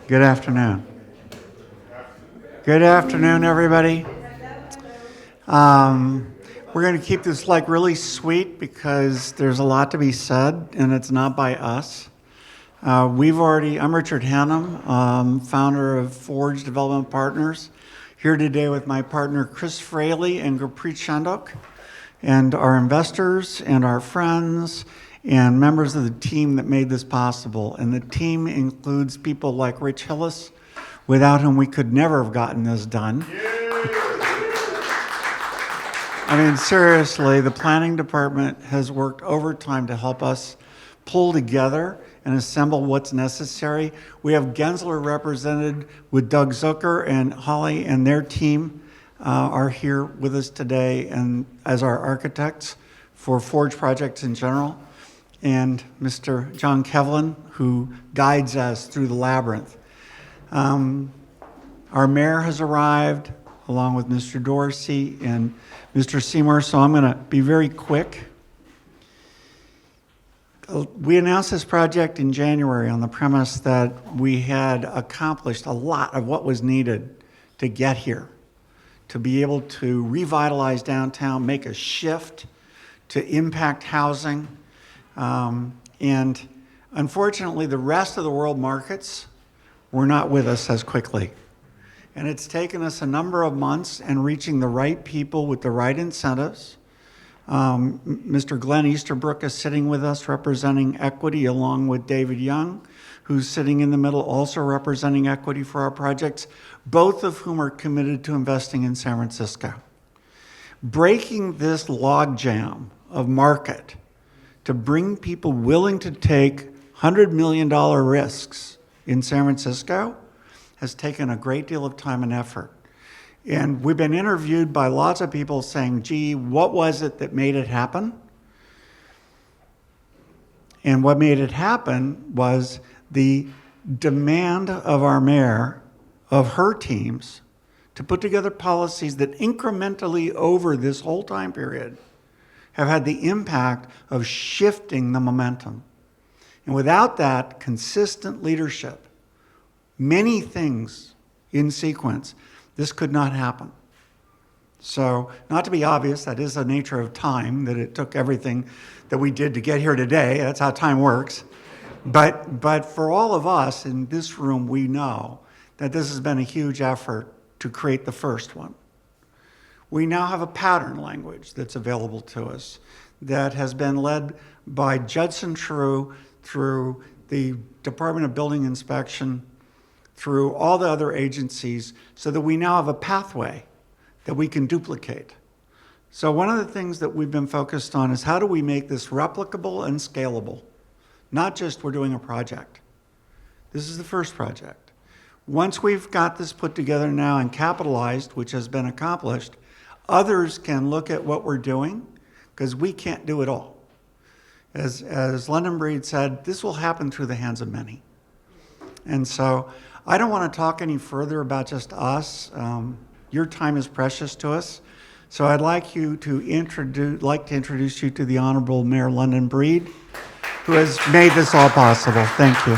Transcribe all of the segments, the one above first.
Good afternoon. Good afternoon, everybody. Um, we're going to keep this like really sweet because there's a lot to be said, and it's not by us. I'm Richard Hannum, founder of Forge Development Partners, here today with my partner Chris Fraley and Gurpreet Chandok, and our investors and our friends and members of the team that made this possible. And the team includes people like Rich Hillis, without whom we could never have gotten this done. I mean, seriously, the planning department has worked overtime to help us pull together and assemble what's necessary. We have Gensler represented with Doug Zucker, and Holly and their team are here with us today and as our architects for Forge projects in general, and Mr. John Kevlin, who guides us through the labyrinth. Our mayor has arrived, along with Mr. Dorsey and Mr. Seymour, so I'm going to be very quick. We announced this project in January on the premise that we had accomplished a lot of what was needed to get here, to be able to revitalize downtown, make a shift, to impact housing. And unfortunately, the rest of the world markets were not with us as quickly. And it's taken us a number of months and reaching the right people with the right incentives. Mr. Glenn Easterbrook is sitting with us representing equity, along with David Young, who's sitting in the middle also representing equity for our projects, both of whom are committed to investing in San Francisco. Breaking this logjam of market to bring people willing to take $100 million risks in San Francisco has taken a great deal of time and effort. And we've been interviewed by lots of people saying, gee, what was it that made it happen? And what made it happen was the demand of our mayor, of her teams, to put together policies that incrementally over this whole time period have had the impact of shifting the momentum. And without that consistent leadership, many things in sequence, this could not happen. So, not to be obvious, that is the nature of time, that it took everything that we did to get here today. That's how time works. But for all of us in this room, we know that this has been a huge effort to create the first one. We now have a pattern language that's available to us that has been led by Judson True through the Department of Building Inspection, through all the other agencies, so that we now have a pathway that we can duplicate. So one of the things that we've been focused on is how do we make this replicable and scalable? Not just we're doing a project. This is the first project. Once we've got this put together now and capitalized, which has been accomplished, others can look at what we're doing, because we can't do it all. As London Breed said, this will happen through the hands of many. And so I don't want to talk any further about just us. Your time is precious to us. So I'd like to introduce you to the Honorable Mayor London Breed, who has made this all possible. Thank you.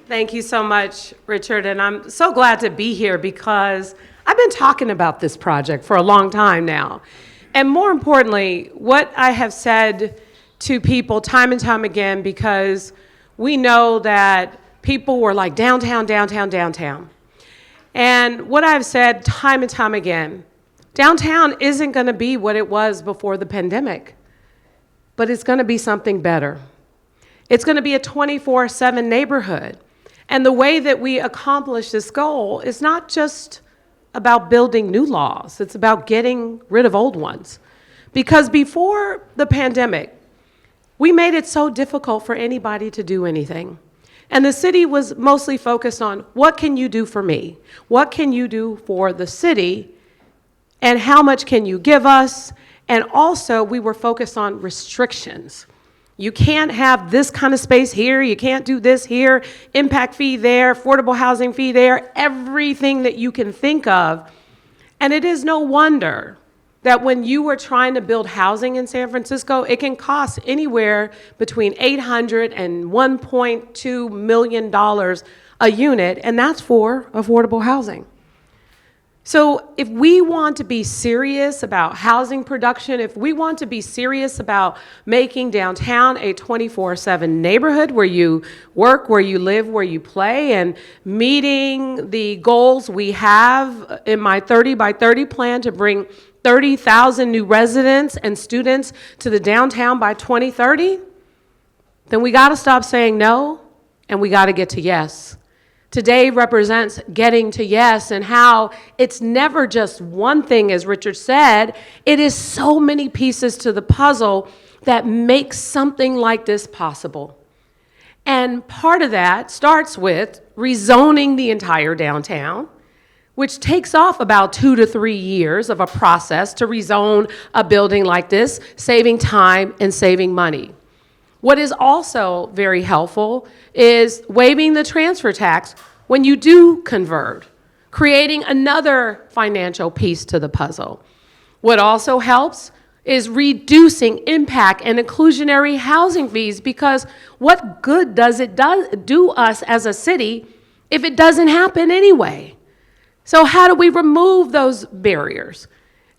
Thank you so much, Richard, and I'm so glad to be here because I've been talking about this project for a long time now. And more importantly, what I have said to people time and time again, because we know that people were like, downtown, downtown, downtown. And what I've said time and time again, downtown isn't going to be what it was before the pandemic, but it's going to be something better. It's going to be a 24/7 neighborhood. And the way that we accomplish this goal is not just about building new laws, it's about getting rid of old ones. Because before the pandemic, we made it so difficult for anybody to do anything. And the city was mostly focused on, what can you do for me? What can you do for the city? And how much can you give us? And also, we were focused on restrictions. You can't have this kind of space here, you can't do this here, impact fee there, affordable housing fee there, everything that you can think of. And it is no wonder that when you are trying to build housing in San Francisco, it can cost anywhere between $800 and $1.2 million a unit, and that's for affordable housing. So if we want to be serious about housing production, if we want to be serious about making downtown a 24/7 neighborhood where you work, where you live, where you play, and meeting the goals we have in my 30 by 30 plan to bring 30,000 new residents and students to the downtown by 2030, then we got to stop saying no, and we got to get to yes. Today represents getting to yes, and how it's never just one thing, as Richard said. It is so many pieces to the puzzle that make something like this possible. And part of that starts with rezoning the entire downtown, which takes off about 2 to 3 years of a process to rezone a building like this, saving time and saving money. What is also very helpful is waiving the transfer tax when you do convert, creating another financial piece to the puzzle. What also helps is reducing impact and inclusionary housing fees, because what good does it do us as a city if it doesn't happen anyway? So how do we remove those barriers?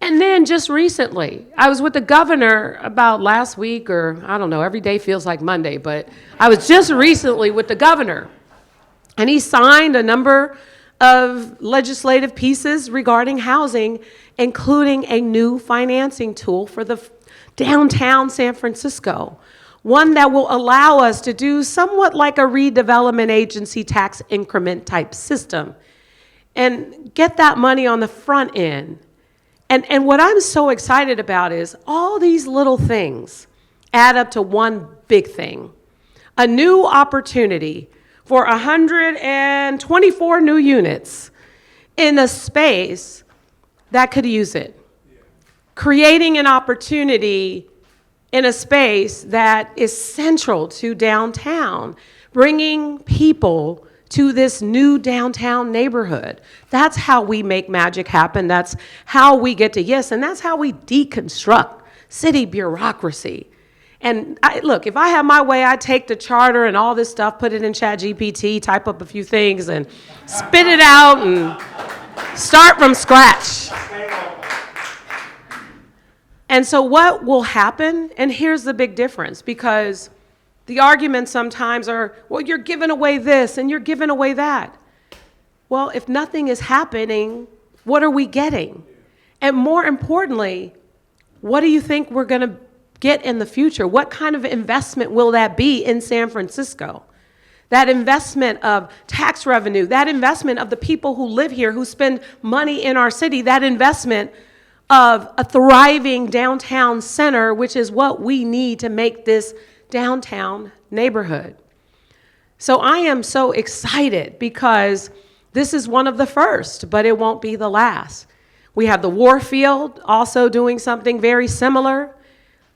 And then just recently, I was with the governor about last week, or I don't know, every day feels like Monday, but I was just recently with the governor, and he signed a number of legislative pieces regarding housing, including a new financing tool for the downtown San Francisco, one that will allow us to do somewhat like a redevelopment agency tax increment type system and get that money on the front end. And what I'm so excited about is all these little things add up to one big thing, a new opportunity for 124 new units in a space that could use it. Creating an opportunity in a space that is central to downtown, bringing people to this new downtown neighborhood. That's how we make magic happen. That's how we get to yes, and that's how we deconstruct city bureaucracy. And look, if I had my way, I'd take the charter and all this stuff, put it in ChatGPT, type up a few things, and spit it out and start from scratch. And so what will happen, and here's the big difference, because the arguments sometimes are, well, you're giving away this and you're giving away that. Well, if nothing is happening, what are we getting? And more importantly, what do you think we're going to get in the future? What kind of investment will that be in San Francisco? That investment of tax revenue, that investment of the people who live here, who spend money in our city, that investment of a thriving downtown center, which is what we need to make this downtown neighborhood. So I am so excited because this is one of the first, but it won't be the last. We have the Warfield also doing something very similar.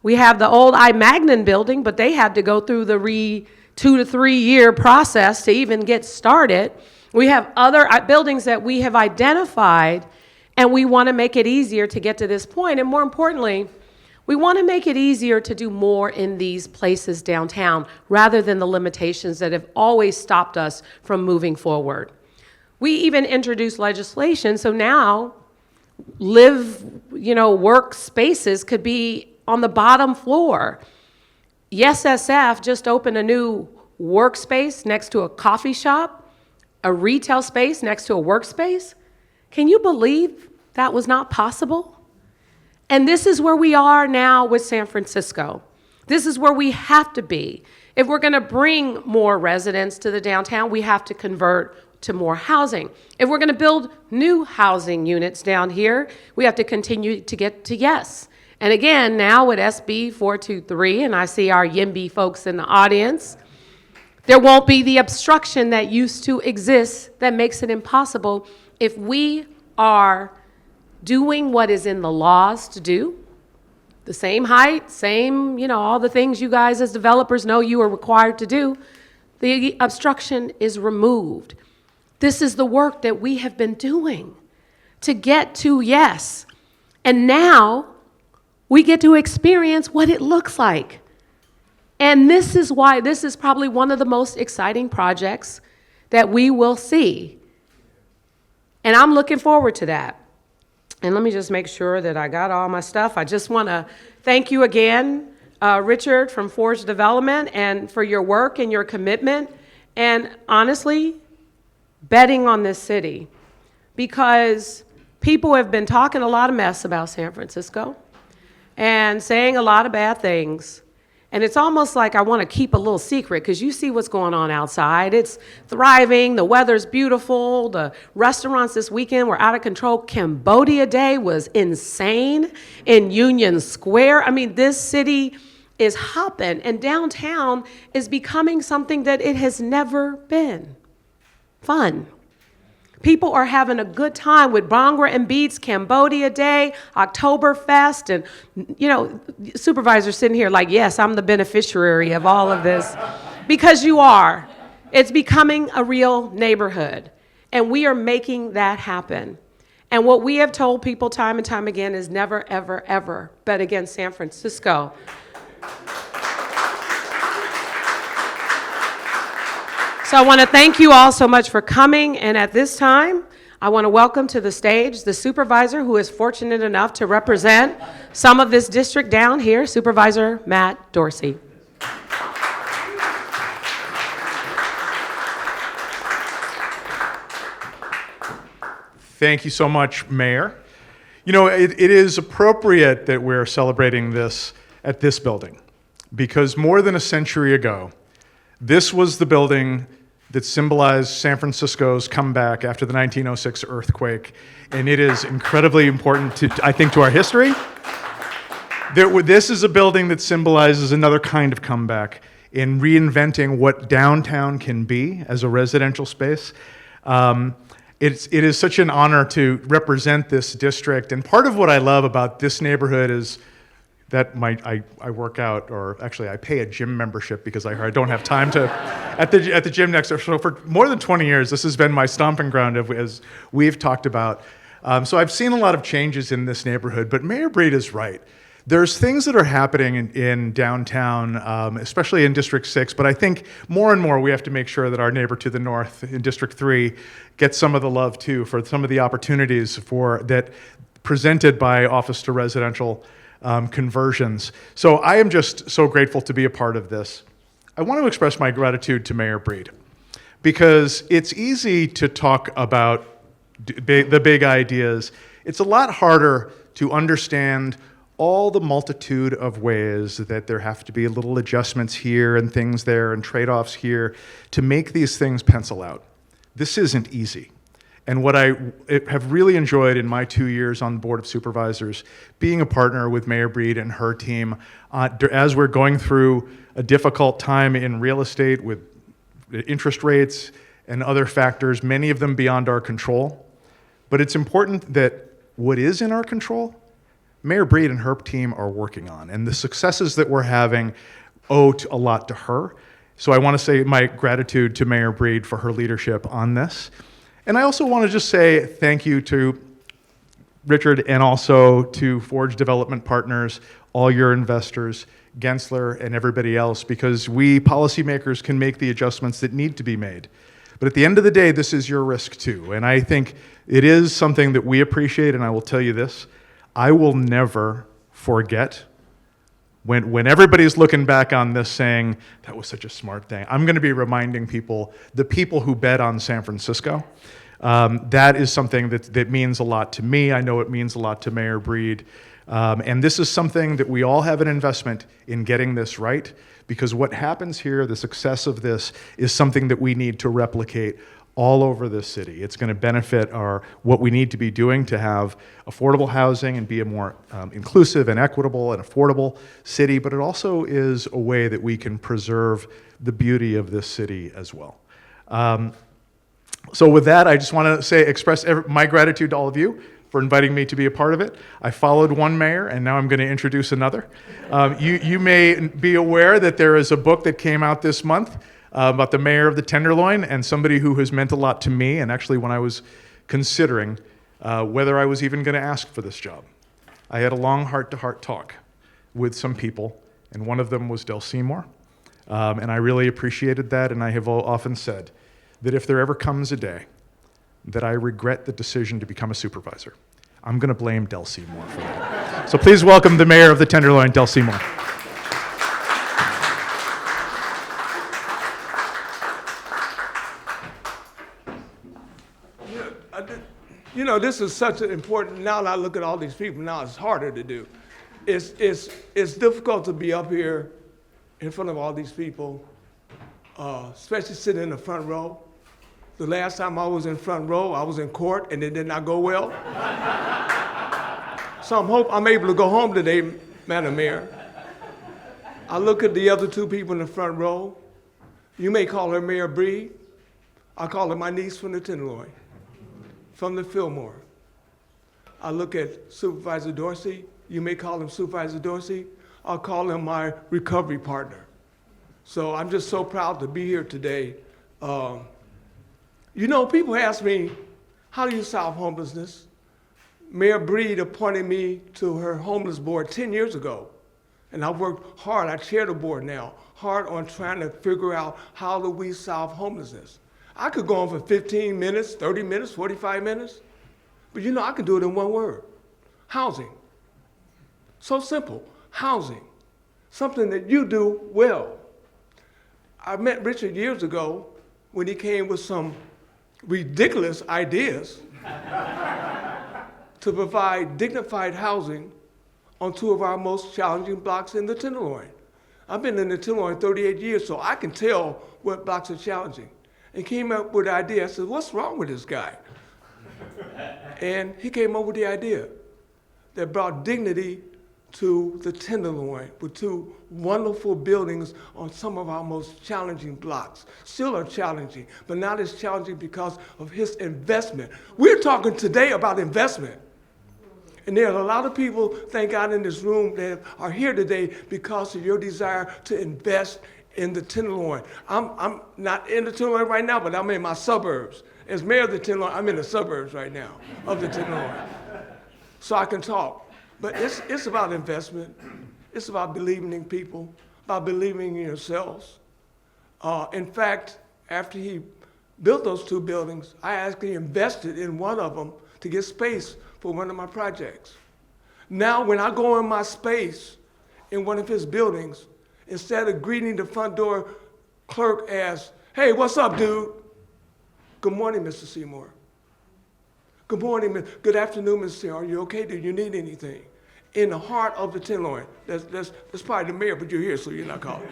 We have the old I-Magnin building, but they had to go through the 2 to 3 year process to even get started. We have other buildings that we have identified, and we want to make it easier to get to this point. And more importantly, we want to make it easier to do more in these places downtown rather than the limitations that have always stopped us from moving forward. We even introduced legislation, so now work spaces could be on the bottom floor. YesSF just opened a new workspace next to a coffee shop, a retail space next to a workspace. Can you believe that was not possible? And this is where we are now with San Francisco. This is where we have to be. If we're going to bring more residents to the downtown, we have to convert to more housing. If we're going to build new housing units down here, we have to continue to get to yes. And again, now with SB 423, and I see our YIMBY folks in the audience, there won't be the obstruction that used to exist that makes it impossible if we are doing what is in the laws to do, the same height, same, all the things you guys as developers know you are required to do, the obstruction is removed. This is the work that we have been doing to get to yes. And now we get to experience what it looks like. And this is why this is probably one of the most exciting projects that we will see. And I'm looking forward to that. And let me just make sure that I got all my stuff. I just want to thank you again, Richard from Forge Development, and for your work and your commitment, and honestly, betting on this city. Because people have been talking a lot of mess about San Francisco and saying a lot of bad things. And it's almost like I want to keep a little secret, because you see what's going on outside. It's thriving, the weather's beautiful, the restaurants this weekend were out of control. Cambodia Day was insane in Union Square. I mean, this city is hopping, and downtown is becoming something that it has never been. Fun. People are having a good time with Bhangra and Beats, Cambodia Day, Oktoberfest, and, you know, supervisors sitting here like, yes, I'm the beneficiary of all of this. Because you are. It's becoming a real neighborhood, and we are making that happen. And what we have told people time and time again is never, ever, ever bet against San Francisco. So I want to thank you all so much for coming, and at this time, I want to welcome to the stage the supervisor who is fortunate enough to represent some of this district down here, Supervisor Matt Dorsey. Thank you so much, Mayor. You know, it is appropriate that we're celebrating this at this building, because more than a century ago, this was the building that symbolized San Francisco's comeback after the 1906 earthquake, and it is incredibly important to, I think, to our history. This is a building that symbolizes another kind of comeback in reinventing what downtown can be as a residential space. It is such an honor to represent this district, and part of what I love about this neighborhood is that I work out, or actually I pay a gym membership because I don't have time to at the gym next door. So for more than 20 years, this has been my stomping ground, as we've talked about. So I've seen a lot of changes in this neighborhood, but Mayor Breed is right. There's things that are happening in downtown, especially in District 6, but I think more and more we have to make sure that our neighbor to the north in District 3 gets some of the love too, for some of the opportunities that presented by office to residential conversions. So I am just so grateful to be a part of this. I want to express my gratitude to Mayor Breed, because it's easy to talk about the big ideas. It's a lot harder to understand all the multitude of ways that there have to be little adjustments here and things there and trade-offs here to make these things pencil out. This isn't easy. And what I have really enjoyed in my 2 years on the Board of Supervisors, being a partner with Mayor Breed and her team, as we're going through a difficult time in real estate with interest rates and other factors, many of them beyond our control. But it's important that what is in our control, Mayor Breed and her team are working on. And the successes that we're having owe a lot to her. So I want to say my gratitude to Mayor Breed for her leadership on this. And I also want to just say thank you to Richard and also to Forge Development Partners, all your investors, Gensler, and everybody else, because we policymakers can make the adjustments that need to be made. But at the end of the day, this is your risk too. And I think it is something that we appreciate, and I will tell you this, I will never forget when everybody's looking back on this saying, that was such a smart thing, I'm going to be reminding people, the people who bet on San Francisco. That is something that means a lot to me. I know it means a lot to Mayor Breed. And this is something that we all have an investment in getting this right, because what happens here, the success of this, is something that we need to replicate all over this city. It's going to benefit what we need to be doing to have affordable housing and be a more inclusive and equitable and affordable city, but it also is a way that we can preserve the beauty of this city as well. So with that, I just want to express my gratitude to all of you for inviting me to be a part of it. I followed one mayor, and now I'm going to introduce another. You may be aware that there is a book that came out this month about the mayor of the Tenderloin, and somebody who has meant a lot to me, and actually when I was considering whether I was even going to ask for this job. I had a long heart-to-heart talk with some people, and one of them was Del Seymour. And I really appreciated that, and I have often said that if there ever comes a day that I regret the decision to become a supervisor, I'm going to blame Del Seymour for that. So please welcome the mayor of the Tenderloin, Del Seymour. You know, this is such an important, now that I look at all these people, now it's harder to do. It's difficult to be up here in front of all these people, especially sitting in the front row. The last time I was in front row, I was in court and it did not go well. So I'm able to go home today, Madam Mayor. I look at the other two people in the front row. You may call her Mayor Breed. I call her my niece from the Tenderloin, from the Fillmore. I look at Supervisor Dorsey. You may call him Supervisor Dorsey. I'll call him my recovery partner. So I'm just so proud to be here today. You know, people ask me, how do you solve homelessness? Mayor Breed appointed me to her homeless board 10 years ago. And I've worked hard, I chair the board now, hard on trying to figure out how do we solve homelessness. I could go on for 15 minutes, 30 minutes, 45 minutes, but you know, I can do it in one word: housing. So simple, housing. Something that you do well. I met Richard years ago when he came with some ridiculous ideas to provide dignified housing on two of our most challenging blocks in the Tenderloin. I've been in the Tenderloin 38 years, so I can tell what blocks are challenging. And came up with the idea. I said, what's wrong with this guy? And he came up with the idea that brought dignity to the Tenderloin with two wonderful buildings on some of our most challenging blocks. Still are challenging, but not as challenging because of his investment. We're talking today about investment. And there are a lot of people, thank God, in this room that are here today because of your desire to invest in the Tenderloin. I'm not in the Tenderloin right now, but I'm in my suburbs. As mayor of the Tenderloin, I'm in the suburbs right now of the Tenderloin. So I can talk. But it's about investment. It's about believing in people, about believing in yourselves. In fact, after he built those two buildings, I actually invested in one of them to get space for one of my projects. Now, when I go in my space in one of his buildings, instead of greeting the front door clerk as, hey, what's up, dude? Good morning, Mr. Seymour. Good morning, good afternoon, Mr. Seymour. Are you okay? Do you need anything? In the heart of the Tenderloin. That's probably the mayor, but you're here, so you're not called.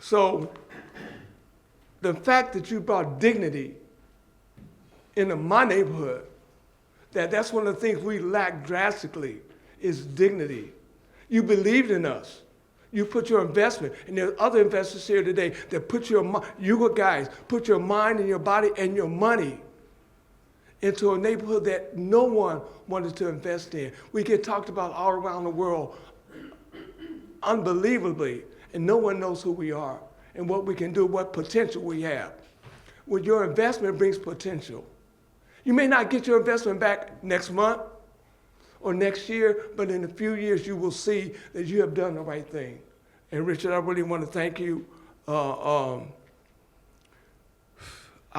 So the fact that you brought dignity into my neighborhood, that's one of the things we lack drastically, is dignity. You believed in us. You put your investment, and there are other investors here today that put you guys put your mind and your body and your money into a neighborhood that no one wanted to invest in. We get talked about all around the world unbelievably, and no one knows who we are and what we can do, what potential we have. With your investment brings potential. You may not get your investment back next month or next year, but in a few years you will see that you have done the right thing. And Richard, I really want to thank you. I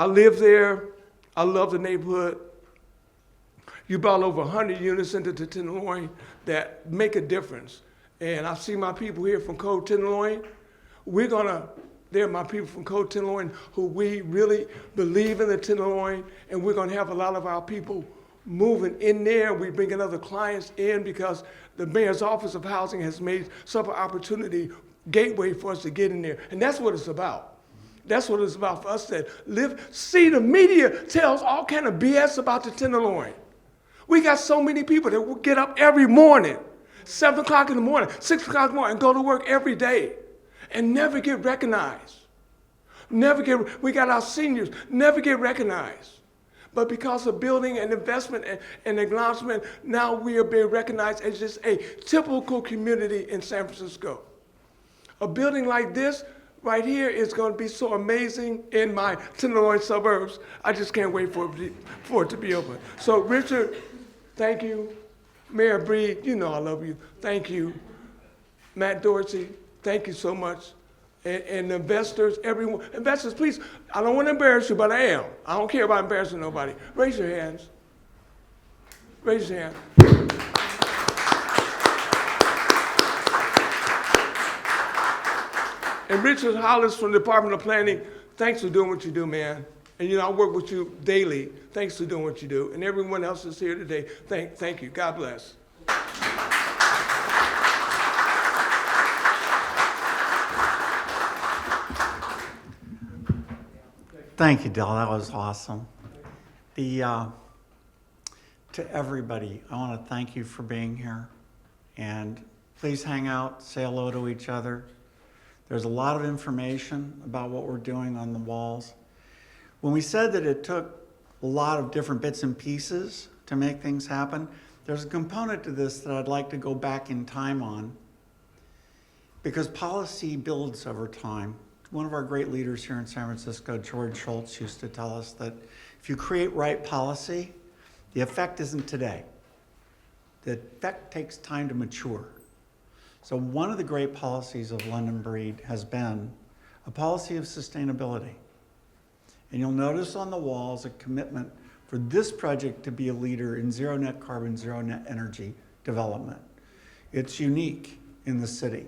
live there. I love the neighborhood. You brought over 100 units into the Tenderloin that make a difference. And I see my people here from Code Tenderloin. They're my people from Code Tenderloin who we really believe in the Tenderloin, and we're going to have a lot of our people moving in there. We're bringing other clients in because the Mayor's Office of Housing has made some opportunity gateway for us to get in there. And that's what it's about. That's what it's about for us to live. See, the media tells all kind of BS about the Tenderloin. We got so many people that will get up every morning, 7 o'clock in the morning, 6 o'clock in the morning, and go to work every day and never get recognized. We got our seniors, never get recognized. But because of building and investment and acknowledgement, now we are being recognized as just a typical community in San Francisco. A building like this right here is going to be so amazing in my Tenderloin suburbs. I just can't wait for it to be open. So Richard, Thank you. Mayor Breed, you know I love you. Thank you. Matt Dorsey, thank you so much. And investors, everyone, investors, please, I don't want to embarrass you, but I am. I don't care about embarrassing nobody. Raise your hands. Raise your hand. And Richard Hollis from the Department of Planning, thanks for doing what you do, man. And you know, I work with you daily. Thanks for doing what you do. And everyone else that's here today, thank you. God bless. Thank you, Del. That was awesome. To everybody, I want to thank you for being here. And please hang out, say hello to each other. There's a lot of information about what we're doing on the walls. When we said that it took a lot of different bits and pieces to make things happen, there's a component to this that I'd like to go back in time on, because policy builds over time. One of our great leaders here in San Francisco, George Schultz, used to tell us that if you create right policy, the effect isn't today. The effect takes time to mature. So one of the great policies of London Breed has been a policy of sustainability. And you'll notice on the walls a commitment for this project to be a leader in zero net carbon, zero net energy development. It's unique in the city.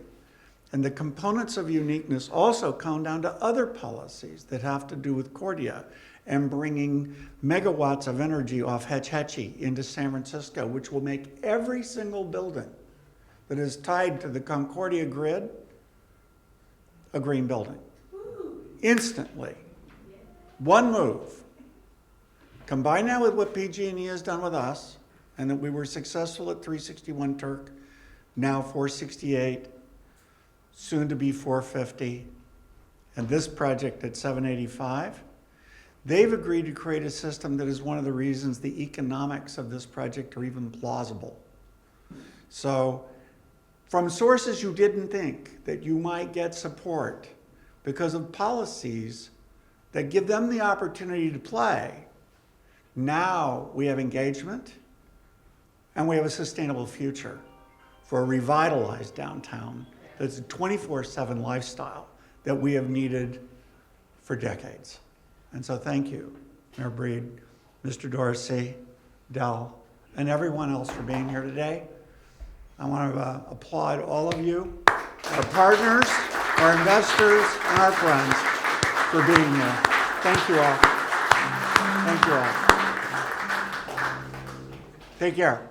And the components of uniqueness also come down to other policies that have to do with Cordia and bringing megawatts of energy off Hetch Hetchy into San Francisco, which will make every single building that is tied to the Concordia grid a green building. Instantly. One move. Combine that with what PG&E has done with us, and that we were successful at 361 Turk, now 468, soon to be 450, and this project at 785. They've agreed to create a system that is one of the reasons the economics of this project are even plausible. So, from sources you didn't think that you might get support because of policies that give them the opportunity to play, now we have engagement and we have a sustainable future for a revitalized downtown that's a 24/7 lifestyle that we have needed for decades. And so thank you, Mayor Breed, Mr. Dorsey, Del, and everyone else for being here today. I want to applaud all of you, our partners, our investors, and our friends for being here. Thank you all. Thank you all. Take care.